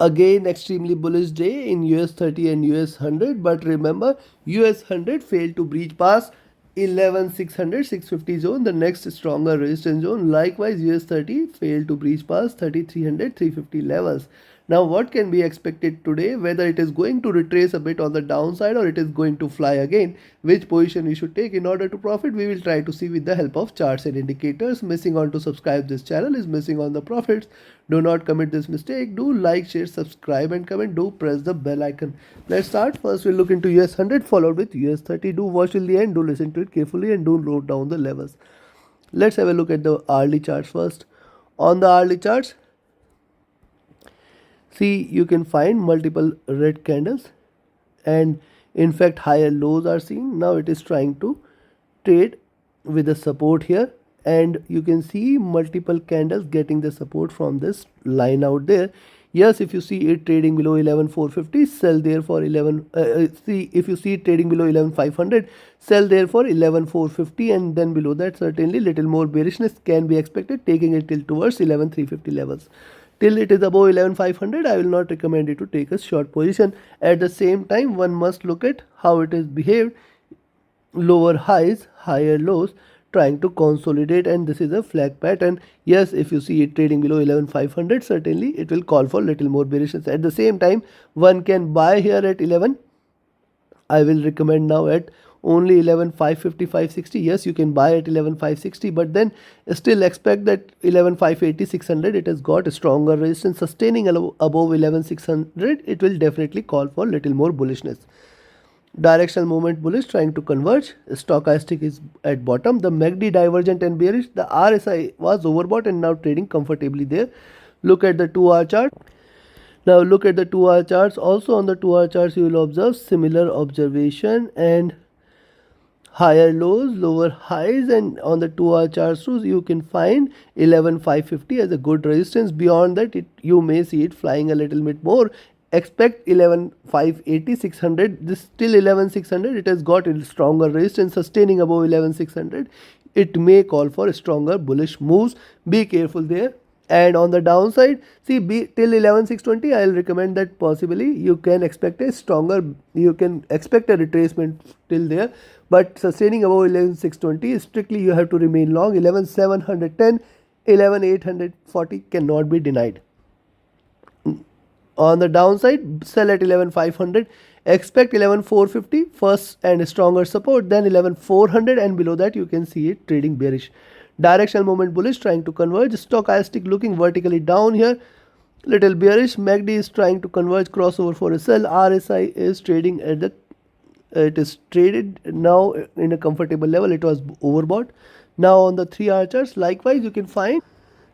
Again, extremely bullish day in US30 and US100, but remember, US100 failed to breach past 11,600 650 zone, the next stronger resistance zone. Likewise, US30 failed to breach past 3300 350 levels. Now, what can be expected today? Whether it is going to retrace a bit on the downside or it is going to fly again, which position we should take in order to profit, we will try to see with the help of charts and indicators. Missing on to subscribe this channel is missing on the profits. Do not commit this mistake. Do like, share, subscribe and comment. Do press the bell icon. Let's start. First we'll look into US100 followed with US30. Do watch till the end. Do listen to it carefully and do note down the levels. Let's have a look at the hourly charts first. On the hourly charts, see, you can find multiple red candles and in fact higher lows are seen. Now it is trying to trade with a support here, and you can see multiple candles getting the support from this line out there. Yes, if you see it trading below 11,450, sell there for 11. See, if you see it trading below 11,500, sell there for 11,450, and then below that certainly little more bearishness can be expected, taking it till towards 11,350 levels. Till it is above 11,500, I will not recommend you to take a short position. At the same time, one must look at how it is behaved. Lower highs, higher lows, trying to consolidate, and this is a flag pattern. Yes, if you see it trading below 11,500, certainly it will call for little more bearishness. At the same time, one can buy here at 11. I will recommend now at only 11,550, 560. Yes, you can buy at 11,560, but then still expect that 11,580, 600, it has got a stronger resistance. Sustaining above 11,600, it will definitely call for little more bullishness. Directional movement bullish, trying to converge. Stochastic is at bottom. The MACD divergent and bearish. The RSI was overbought and now trading comfortably there. Look at the 2-hour chart. Now look at the 2-hour charts. Also on the 2-hour charts, you will observe similar observation and higher lows, lower highs, and on the 2-hour charts too, you can find 11,550 as a good resistance. Beyond that, you may see it flying a little bit more. Expect 11,580, 600. This still 11,600. It has got a stronger resistance, sustaining above 11,600. It may call for stronger bullish moves. Be careful there. And on the downside, see, till 11,620, I will recommend that possibly you can expect a stronger, you can expect a retracement till there, but sustaining above 11,620, strictly you have to remain long. 11,710, 11,840 cannot be denied. On the downside, sell at 11,500. Expect 11,450 first and stronger support, then 11,400, and below that you can see it trading bearish. Directional movement bullish, trying to converge. Stochastic looking vertically down here, little bearish. MACD is trying to converge, crossover for a sell. RSI is trading at the it is traded now in a comfortable level. It was overbought. Now on the 3-hour charts, likewise you can find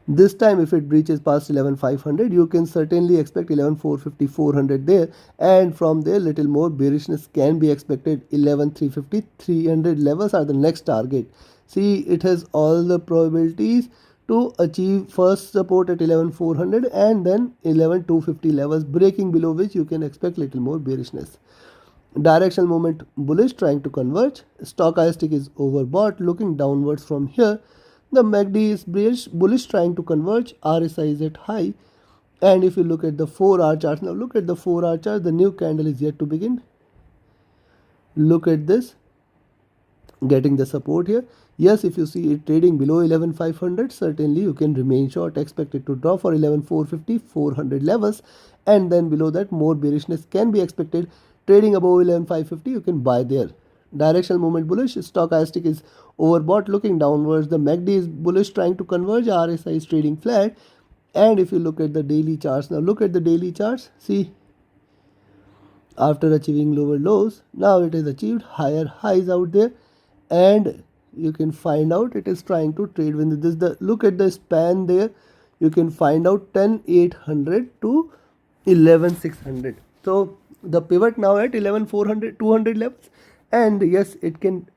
this time if it breaches past 11,500, you can certainly expect 11,450, 400 there, and from there little more bearishness can be expected. 11,350, 300 levels are the next target. See, it has all the probabilities to achieve first support at 11,400 and then 11,250 levels, breaking below which you can expect little more bearishness. Directional movement bullish, trying to converge. Stochastic is overbought, looking downwards from here. The MACD is bullish, trying to converge. RSI is at high. And if you look at the 4-hour chart, now look at the 4-hour chart. The new candle is yet to begin. Look at this, getting the support here. Yes, if you see it trading below 11,500, certainly you can remain short. Expect it to drop for 11,450, 400 levels, and then below that more bearishness can be expected. Trading above 11,550, you can buy there. Directional movement bullish. Stochastic is overbought, looking downwards. The MACD is bullish, trying to converge. RSI is trading flat. And if you look at the daily charts, now look at the daily charts. See, after achieving lower lows, now it has achieved higher highs out there, and you can find out it is trying to trade with this. Look at the span there. You can find out 10,800 to 11,600. So the pivot now at 11,400, 200 levels, and yes, it can,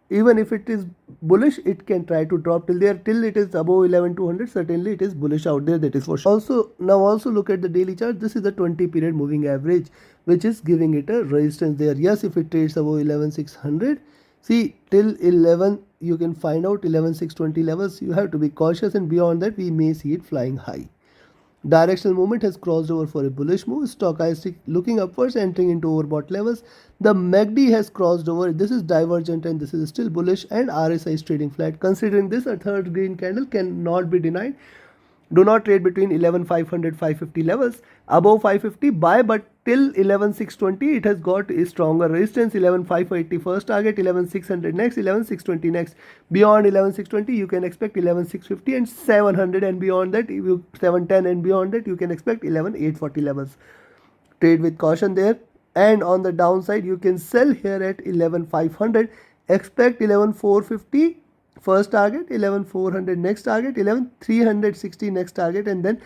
even if it is bullish, it can try to drop till there, till it is above 11,200. Certainly it is bullish out there, that is for sure. Also look at the daily chart. This is the 20 period moving average, which is giving it a resistance there. Yes, if it trades above 11,600, see, till 11 you can find out 11,620 levels. You have to be cautious, and beyond that we may see it flying high. Directional movement has crossed over for a bullish move. Stochastic looking upwards, entering into overbought levels. The MACD has crossed over. This is divergent and this is still bullish, and RSI is trading flat. Considering this, a third green candle cannot be denied. Do not trade between 11,500 550 levels. Above 550 buy, but till 11,620 it has got a stronger resistance. 11,580 first target, 11,600 next, 11,620 next. Beyond 11,620 you can expect 11,650 and 700, and beyond that, if you 710 and beyond that, you can expect 11,840 levels. Trade with caution there. And on the downside, you can sell here at 11,500. Expect 11,450 first target, 11,400 next target, 11,360 next target, and then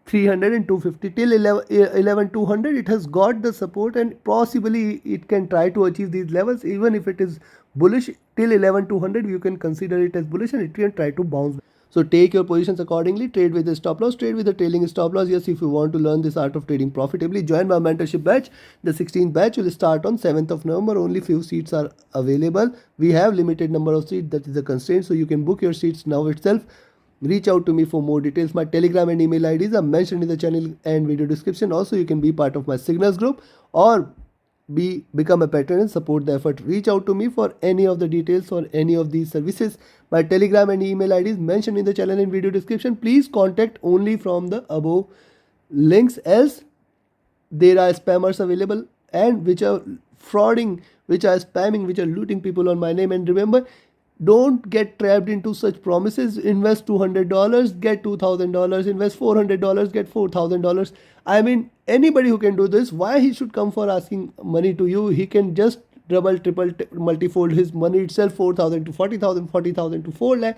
300 and 250 till 11,200. It has got the support, and possibly it can try to achieve these levels. Even if it is bullish till 11,200, you can consider it as bullish and it can try to bounce. So take your positions accordingly. Trade with the stop loss, trade with the trailing stop loss. Yes, if you want to learn this art of trading profitably, join my mentorship batch. The 16th batch will start on 7th of November. Only few seats are available. We have limited number of seats. That is the constraint. So you can book your seats now itself. Reach out to me for more details. My Telegram and email IDs are mentioned in the channel and video description. Also, you can be part of my signals group or become a patron and support the effort. Reach out to me for any of the details or any of these services. My Telegram and email IDs mentioned in the channel and video description. Please contact only from the above links, else there are spammers available and which are frauding, which are spamming, which are looting people on my name. And remember, don't get trapped into such promises. Invest $200, get $2,000. Invest $400, get $4,000. I mean, anybody who can do this, why he should come for asking money to you? He can just double, triple, multifold his money itself, 4,000 to 40,000, 40,000 to 4 lakh.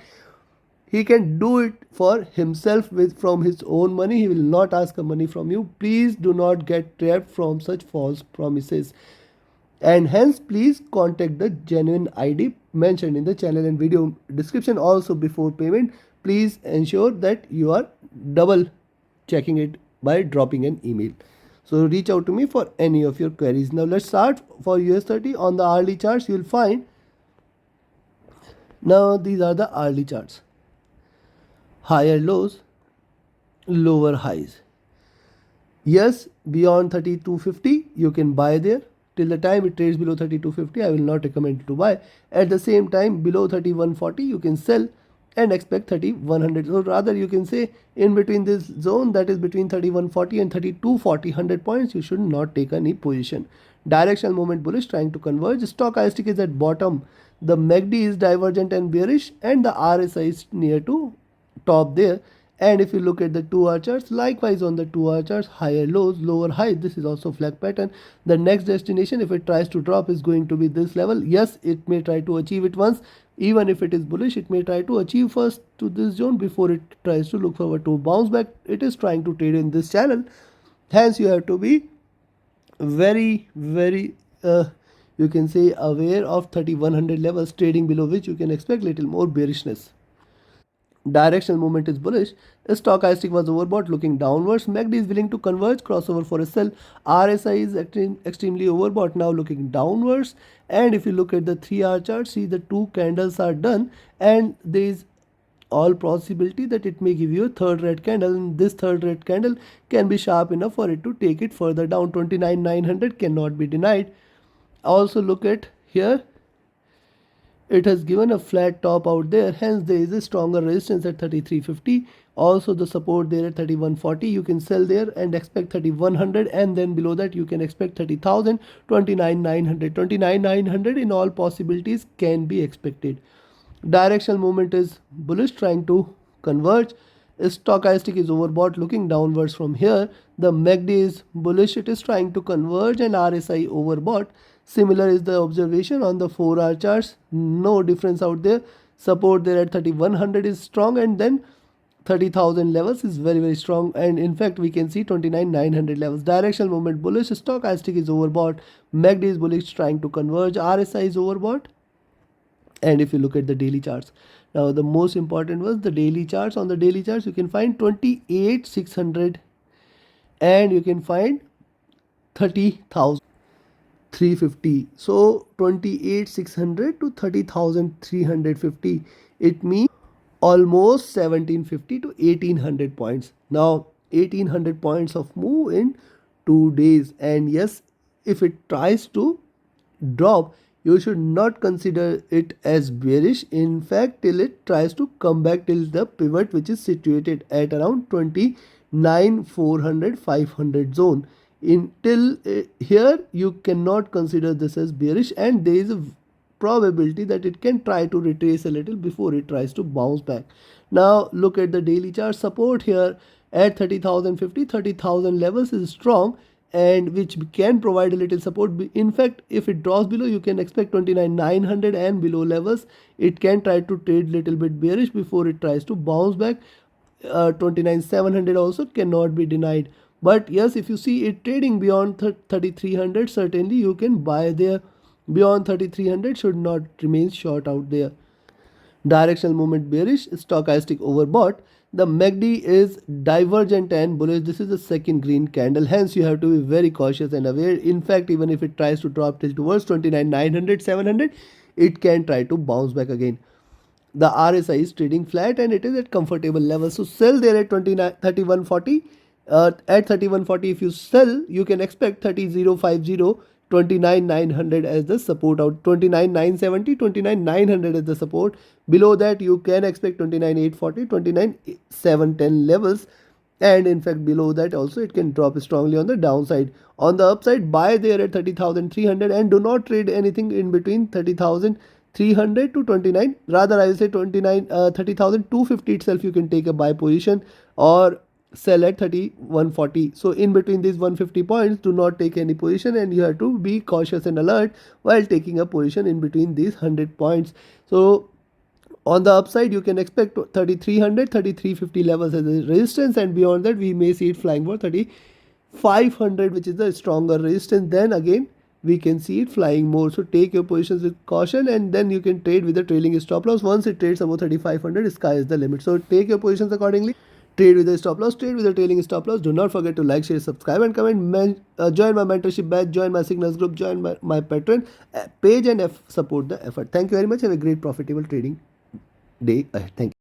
He can do it for himself from his own money. He will not ask money from you. Please do not get trapped from such false promises. And hence, please contact the genuine ID mentioned in the channel and video description. Also, before payment, please ensure that you are double checking it by dropping an email. So reach out to me for any of your queries. Now let's start for US30. On the hourly charts, you will find, now these are the hourly charts. Higher lows, lower highs. Yes, beyond 3250 you can buy there. Till the time it trades below 3250, I will not recommend you to buy. At the same time, below 3140 you can sell and expect 3100. So rather, you can say in between this zone, that is between 3140 and 3240, 100 points, you should not take any position. Directional movement bullish, trying to converge. Stochastic is at bottom. The MACD is divergent and bearish, and the RSI is near to top there. And if you look at the 2-hour charts, likewise on the 2-hour charts, higher lows, lower highs. This is also flag pattern. The next destination, if it tries to drop, is going to be this level. Yes, it may try to achieve it once. Even if it is bullish, it may try to achieve first to this zone before it tries to look forward to bounce back. It is trying to trade in this channel. Hence, you have to be very, you can say, aware of 3100 levels, trading below which you can expect little more bearishness. Directional movement is bullish. Stochastic was overbought, looking downwards. MACD is willing to converge, crossover for a sell. RSI is extremely overbought, now looking downwards. And if you look at the 3-hour chart, see the 2 candles are done, and there is all possibility that it may give you a third red candle, and this third red candle can be sharp enough for it to take it further down. 29,900 cannot be denied. Also look at here, it has given a flat top out there, hence there is a stronger resistance at 3350. Also the support there at 3140. You can sell there and expect 3100, and then below that you can expect 30,000, 29,900. 29,900 in all possibilities can be expected. Directional movement is bullish, trying to converge. Stochastic is overbought, looking downwards from here. The MACD is bullish, it is trying to converge, and RSI overbought. Similar is the observation on the 4-hour charts. No difference out there. Support there at 3100 is strong, and then 30,000 levels is very strong, and in fact we can see 29,900 levels. Directional movement bullish. Stochastic is overbought. MACD is bullish, trying to converge. RSI is overbought. And if you look at the daily charts, now the most important was the daily charts. On the daily charts, you can find 28,600 and you can find 30,350. So 28,600 to 30,350. It means almost 1750 to 1800 points. Now 1800 points of move in 2 days. And yes, if it tries to drop, you should not consider it as bearish. In fact, till it tries to come back till the pivot which is situated at around 29 400 500 zone. Until here you cannot consider this as bearish, and there is a probability that it can try to retrace a little before it tries to bounce back. Now look at the daily chart. Support here at 30,050, 30,000 levels is strong, and which can provide a little support. In fact, if it draws below, you can expect 29,900 and below levels. It can try to trade little bit bearish before it tries to bounce back. 29,700 also cannot be denied. But yes, if you see it trading beyond 3,300, certainly you can buy there. Beyond 3,300 should not remain short out there. Directional movement bearish, stochastic overbought. The MACD is divergent and bullish. This is the second green candle. Hence, you have to be very cautious and aware. In fact, even if it tries to drop till towards 29,900, 700, it can try to bounce back again. The RSI is trading flat and it is at comfortable levels. So sell there at 3140. At 3140, if you sell, you can expect 30,050, 29,900 as the support out. 29,970, 29,900 as the support. Below that, you can expect 29,840, 29,710 levels. And in fact, below that also it can drop strongly on the downside. On the upside, buy there at 30,300 and do not trade anything in between 30,300 to 29. Rather, I will say 30,250 itself you can take a buy position, or sell at 3140. So in between these 150 points, do not take any position, and you have to be cautious and alert while taking a position in between these 100 points. So on the upside, you can expect 3,300, 3,350 levels as a resistance, and beyond that we may see it flying for 3,500, which is the stronger resistance. Then again we can see it flying more. So take your positions with caution, and then you can trade with a trailing stop loss. Once it trades above 3,500, sky is the limit. So take your positions accordingly. Trade with a stop loss, trade with a trailing stop loss. Do not forget to like, share, subscribe and comment. Join my mentorship batch, join my signals group, join my Patreon page, and support the effort. Thank you very much. Have a great profitable trading day ahead. Thank you.